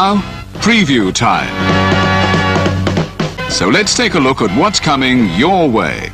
Now, preview time. So let's take a look at what's coming your way.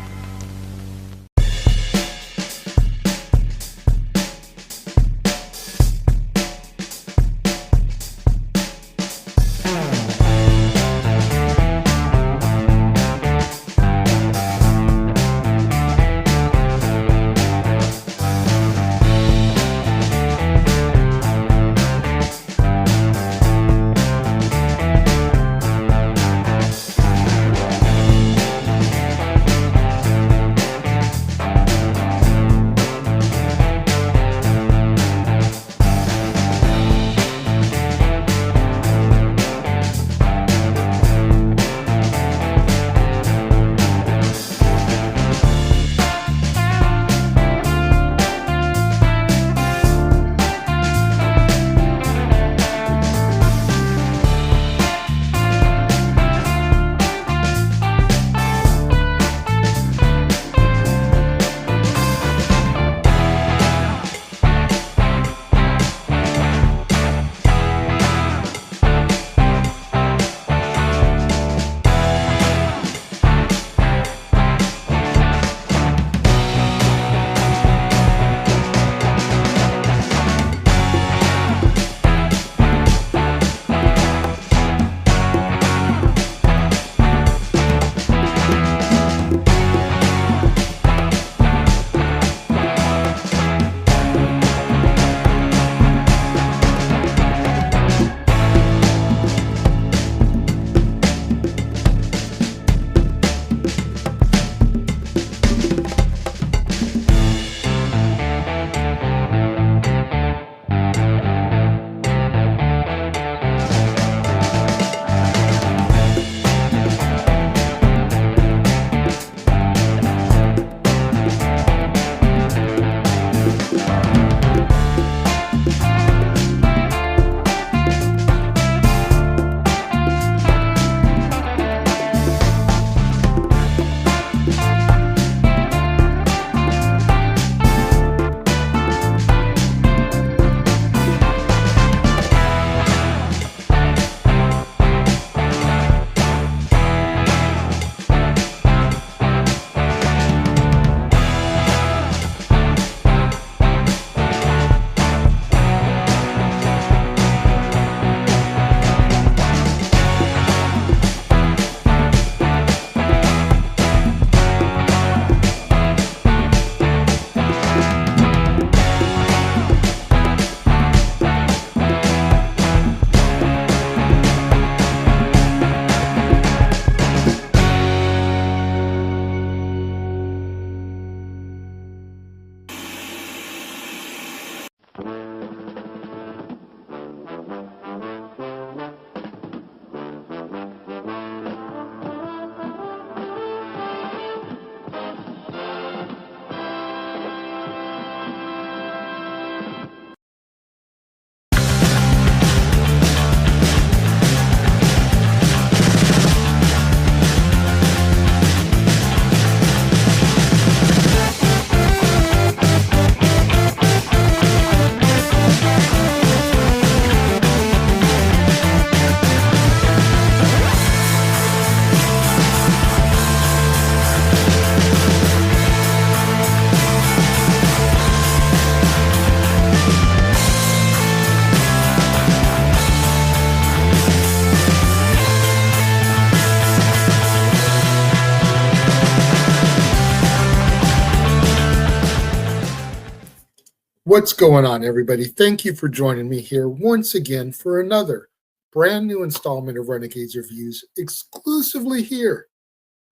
What's going on, everybody? Thank you for joining me here once again for another brand new installment of Renegades Reviews, exclusively here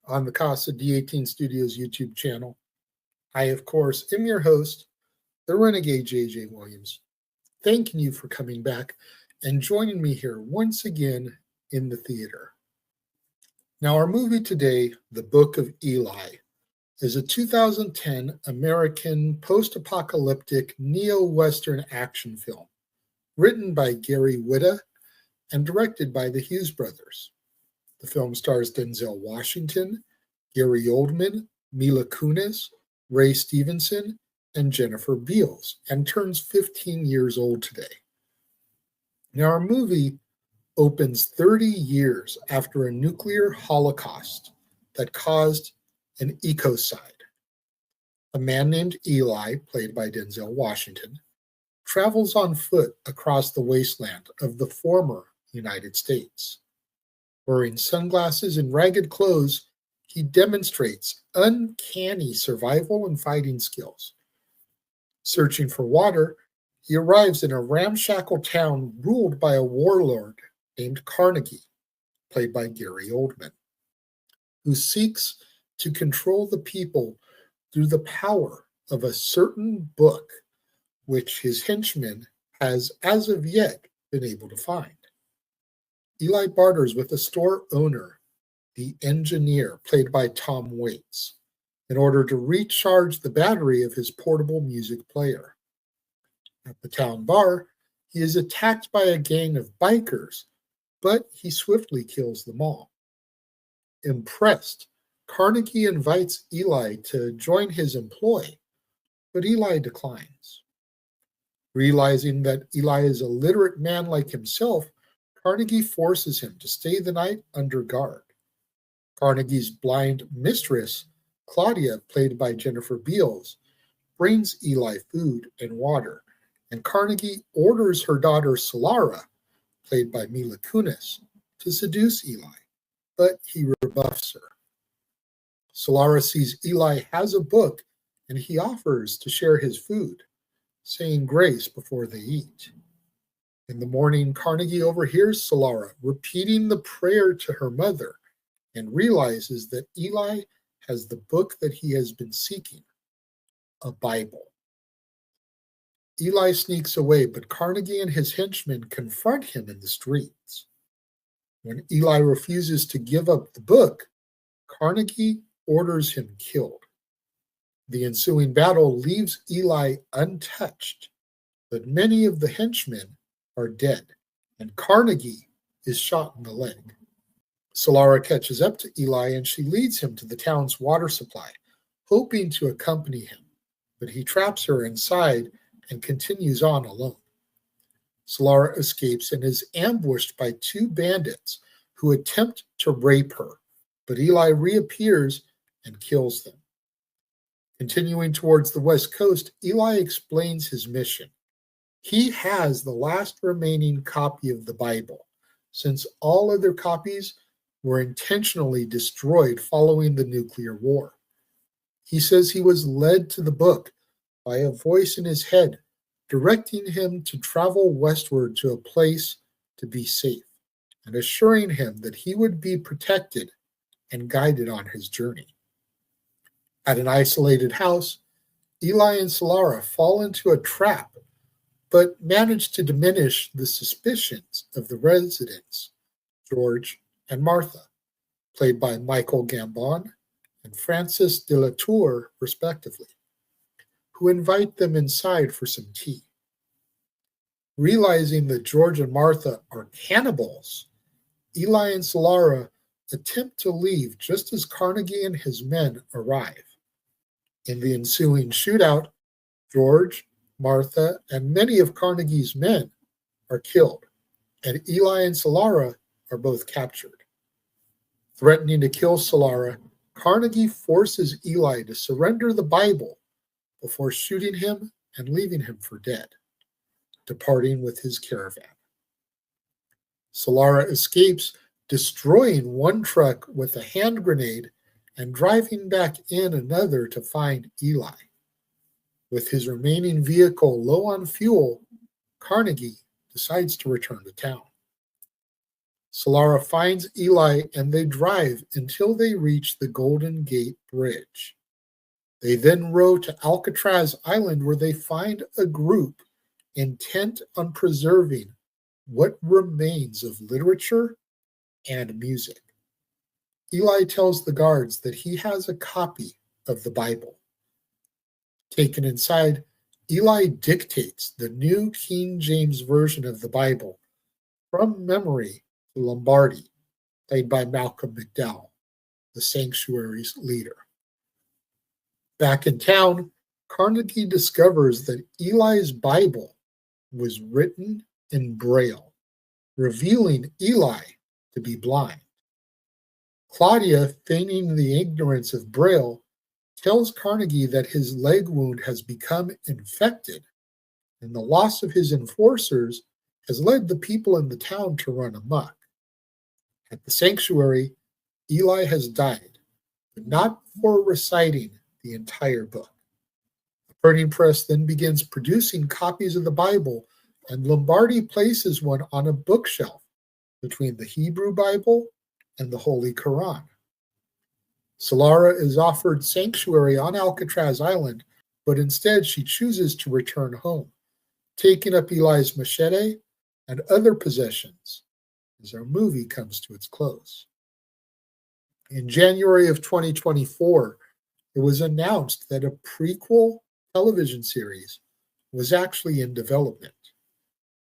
on the Casa D18 Studios YouTube channel. I, of course, am your host, the Renegade JJ Williams, thanking you for coming back and joining me here once again in the theater. Now, our movie today, The Book of Eli, is a 2010 American post-apocalyptic neo-Western action film written by Gary Whitta and directed by the Hughes brothers. The film stars Denzel Washington, Gary Oldman, Mila Kunis, Ray Stevenson, and Jennifer Beals, and turns 15 years old today. Now, our movie opens 30 years after a nuclear holocaust that caused an ecocide. A man named Eli, played by Denzel Washington, travels on foot across the wasteland of the former United States. Wearing sunglasses and ragged clothes, he demonstrates uncanny survival and fighting skills. Searching for water, he arrives in a ramshackle town ruled by a warlord named Carnegie, played by Gary Oldman, who seeks to control the people through the power of a certain book which his henchman has as of yet been able to find. Eli barters with a store owner, the engineer, played by Tom Waits, in order to recharge the battery of his portable music player. At the town bar, he is attacked by a gang of bikers, but he swiftly kills them all. Impressed, Carnegie invites Eli to join his employ, but Eli declines. Realizing that Eli is a literate man like himself, Carnegie forces him to stay the night under guard. Carnegie's blind mistress, Claudia, played by Jennifer Beals, brings Eli food and water, and Carnegie orders her daughter Solara, played by Mila Kunis, to seduce Eli, but he rebuffs her. Solara sees Eli has a book, and he offers to share his food, saying grace before they eat. In the morning, Carnegie overhears Solara repeating the prayer to her mother and realizes that Eli has the book that he has been seeking, a Bible. Eli sneaks away, but Carnegie and his henchmen confront him in the streets. When Eli refuses to give up the book, Carnegie orders him killed. The ensuing battle leaves Eli untouched, but many of the henchmen are dead, and Carnegie is shot in the leg. Solara catches up to Eli and she leads him to the town's water supply, hoping to accompany him, but he traps her inside and continues on alone. Solara escapes and is ambushed by two bandits who attempt to rape her, but Eli reappears and kills them. Continuing towards the west coast, Eli explains his mission. He has the last remaining copy of the Bible, since all other copies were intentionally destroyed following the nuclear war. He says he was led to the book by a voice in his head, directing him to travel westward to a place to be safe, and assuring him that he would be protected and guided on his journey. At an isolated house, Eli and Solara fall into a trap, but manage to diminish the suspicions of the residents, George and Martha, played by Michael Gambon and Francis de la Tour, respectively, who invite them inside for some tea. Realizing that George and Martha are cannibals, Eli and Solara attempt to leave just as Carnegie and his men arrive. In the ensuing shootout, George, Martha, and many of Carnegie's men are killed, and Eli and Solara are both captured. Threatening to kill Solara, Carnegie forces Eli to surrender the Bible before shooting him and leaving him for dead, departing with his caravan. Solara escapes, destroying one truck with a hand grenade and driving back in another to find Eli. With his remaining vehicle low on fuel, Carnegie decides to return to town. Solara finds Eli and they drive until they reach the Golden Gate Bridge. They then row to Alcatraz Island where they find a group intent on preserving what remains of literature and music. Eli tells the guards that he has a copy of the Bible. Taken inside, Eli dictates the New King James Version of the Bible from memory to Lombardi, played by Malcolm McDowell, the sanctuary's leader. Back in town, Carnegie discovers that Eli's Bible was written in Braille, revealing Eli to be blind. Claudia, feigning the ignorance of Braille, tells Carnegie that his leg wound has become infected, and the loss of his enforcers has led the people in the town to run amok. At the sanctuary, Eli has died, but not before reciting the entire book. The printing press then begins producing copies of the Bible, and Lombardi places one on a bookshelf between the Hebrew Bible and the Holy Quran. Solara is offered sanctuary on Alcatraz Island, but instead she chooses to return home, taking up Eli's machete and other possessions as our movie comes to its close. In January of 2024, it was announced that a prequel television series was actually in development.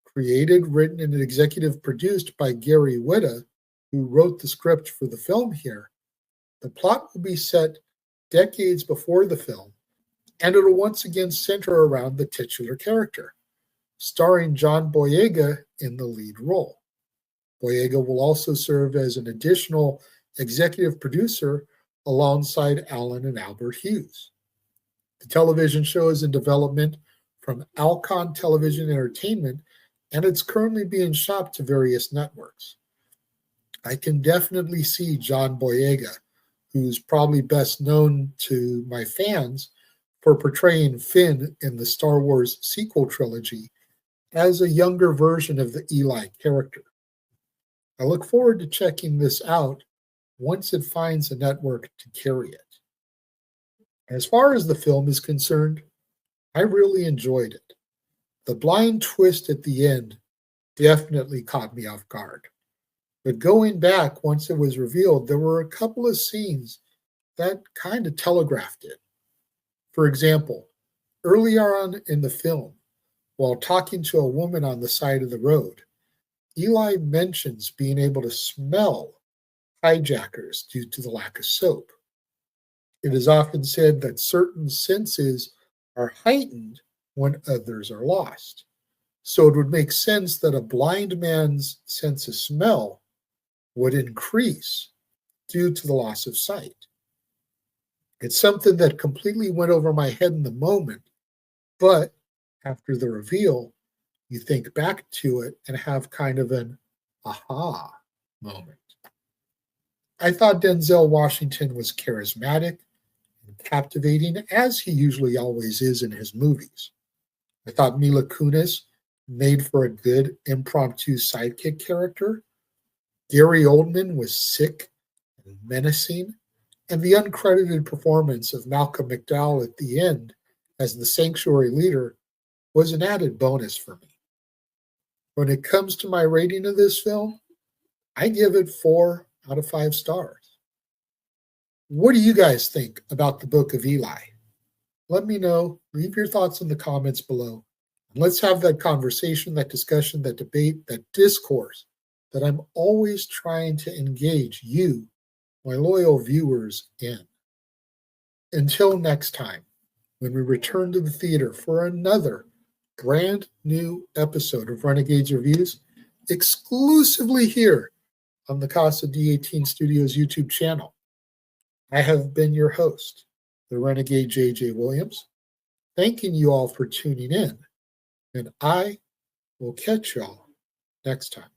Created, written, and executive produced by Gary Whitta, who wrote the script for the film here, the plot will be set decades before the film, and it'll once again center around the titular character, starring John Boyega in the lead role. Boyega will also serve as an additional executive producer alongside Alan and Albert Hughes. The television show is in development from Alcon Television Entertainment, and it's currently being shopped to various networks. I can definitely see John Boyega, who's probably best known to my fans for portraying Finn in the Star Wars sequel trilogy, as a younger version of the Eli character. I look forward to checking this out once it finds a network to carry it. As far as the film is concerned, I really enjoyed it. The blind twist at the end definitely caught me off guard. But going back, once it was revealed, there were a couple of scenes that kind of telegraphed it. For example, earlier on in the film, while talking to a woman on the side of the road, Eli mentions being able to smell hijackers due to the lack of soap. It is often said that certain senses are heightened when others are lost. So it would make sense that a blind man's sense of smell would increase due to the loss of sight. It's something that completely went over my head in the moment, but after the reveal, you think back to it and have kind of an aha moment. I thought Denzel Washington was charismatic and captivating, as he usually always is in his movies. I thought Mila Kunis made for a good impromptu sidekick character. Gary Oldman was sick and menacing, and the uncredited performance of Malcolm McDowell at the end as the sanctuary leader was an added bonus for me. When it comes to my rating of this film, I give it 4 out of 5 stars. What do you guys think about the Book of Eli? Let me know. Leave your thoughts in the comments below. And let's have that conversation, that discussion, that debate, that discourse that I'm always trying to engage you, my loyal viewers, in. Until next time, when we return to the theater for another brand new episode of Renegades Reviews, exclusively here on the Casa D18 Studios YouTube channel. I have been your host, the Renegade J.J. Williams, thanking you all for tuning in, and I will catch y'all next time.